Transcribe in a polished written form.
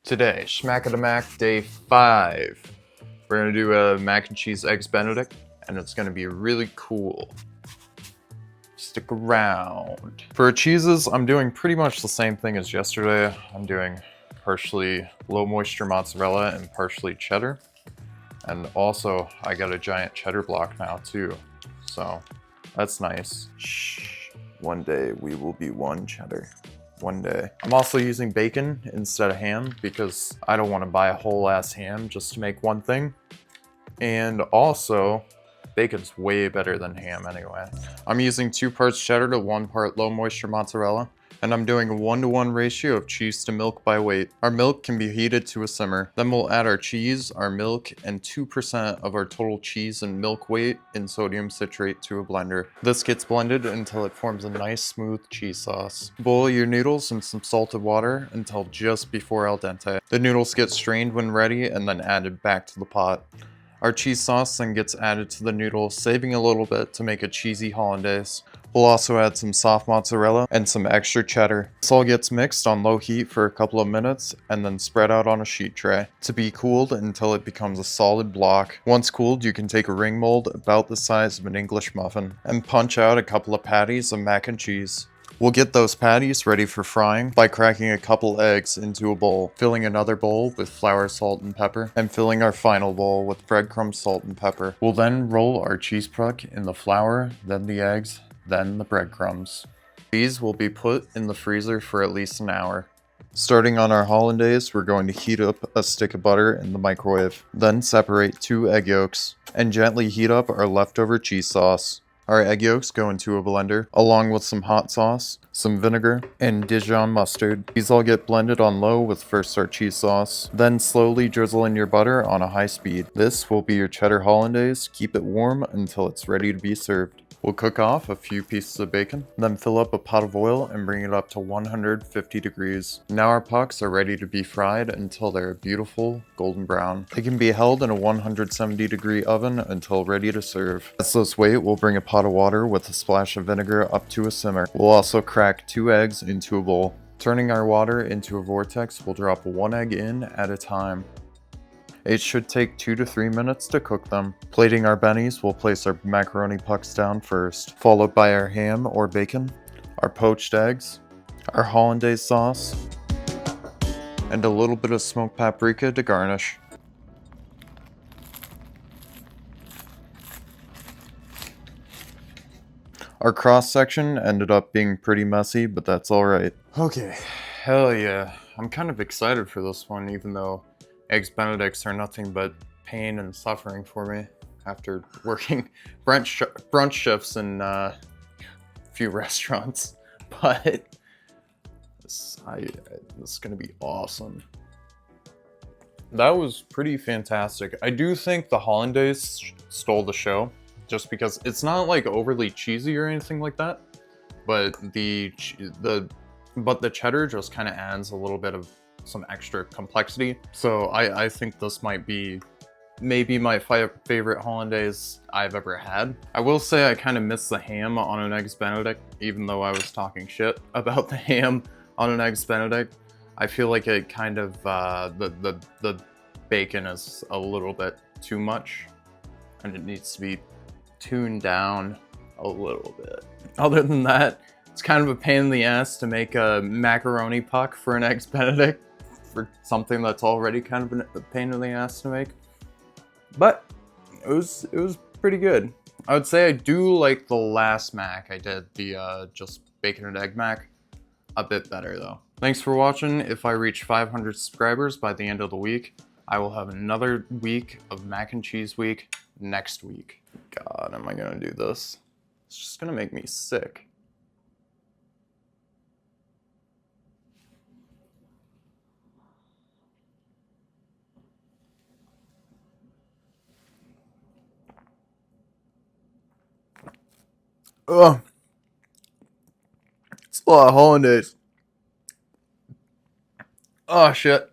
Today, Schmack-a-da-Mac Day 5. We're gonna do a mac and cheese Eggs Benedict, and it's gonna be really cool. Stick around. For cheeses, I'm doing pretty much the same thing as yesterday. I'm doing partially low moisture mozzarella and partially cheddar. And also, I got a giant cheddar block now too. So, that's nice. Shh. One day we will be one cheddar. One day. I'm also using bacon instead of ham because I don't want to buy a whole ass ham just to make one thing. And also, bacon's way better than ham anyway. I'm using 2 parts cheddar to 1 part low moisture mozzarella. And I'm doing a 1-to-1 ratio of cheese to milk by weight. Our milk can be heated to a simmer. Then we'll add our cheese, our milk, and 2% of our total cheese and milk weight in sodium citrate to a blender. This gets blended until it forms a nice smooth cheese sauce. Boil your noodles in some salted water until just before al dente. The noodles get strained when ready and then added back to the pot. Our cheese sauce then gets added to the noodles, saving a little bit to make a cheesy Hollandaise. We'll also add some soft mozzarella and some extra cheddar. This all gets mixed on low heat for a couple of minutes and then spread out on a sheet tray to be cooled until it becomes a solid block. Once cooled, you can take a ring mold about the size of an English muffin and punch out a couple of patties of mac and cheese. We'll get those patties ready for frying by cracking a couple eggs into a bowl, filling another bowl with flour, salt, and pepper, and filling our final bowl with breadcrumbs, salt, and pepper. We'll then roll our cheese puck in the flour, then the eggs, then the breadcrumbs. These will be put in the freezer for at least an hour. Starting on our Hollandaise, we're going to heat up a stick of butter in the microwave. Then separate 2 egg yolks and gently heat up our leftover cheese sauce. Our egg yolks go into a blender, along with some hot sauce, some vinegar, and Dijon mustard. These all get blended on low with first our cheese sauce, then slowly drizzle in your butter on a high speed. This will be your cheddar Hollandaise. Keep it warm until it's ready to be served. We'll cook off a few pieces of bacon, then fill up a pot of oil and bring it up to 150 degrees. Now our pucks are ready to be fried until they're a beautiful golden brown. They can be held in a 170 degree oven until ready to serve. As those wait, we'll bring a pot of water with a splash of vinegar up to a simmer. We'll also crack 2 eggs into a bowl. Turning our water into a vortex, we'll drop 1 egg in at a time. It should take 2 to 3 minutes to cook them. Plating our bennies, we'll place our macaroni pucks down first, followed by our ham or bacon, our poached eggs, our Hollandaise sauce, and a little bit of smoked paprika to garnish. Our cross section ended up being pretty messy, but that's alright. Okay, hell yeah. I'm kind of excited for this one, even though Eggs Benedicts are nothing but pain and suffering for me after working brunch shifts in a few restaurants. But this is gonna be awesome. That was pretty fantastic. I do think the Hollandaise stole the show, just because it's not like overly cheesy or anything like that, but the cheddar just kind of adds a little bit of some extra complexity. So I think this might be maybe my favorite Hollandaise I've ever had. I will say I kind of miss the ham on an Eggs Benedict, even though I was talking shit about the ham on an Eggs Benedict. I feel like it kind of, the bacon is a little bit too much and it needs to be tuned down a little bit. Other than that, it's kind of a pain in the ass to make a macaroni puck for an Eggs Benedict, for something that's already kind of a pain in the ass to make. But it was pretty good. I would say I do like the last mac I did, the just bacon and egg mac, a bit better though. Thanks for watching. If I reach 500 subscribers by the end of the week, I will have another week of mac and cheese week next week. God, am I gonna do this? It's just gonna make me sick. Ugh. It's a lot of Hollandaise. Oh shit.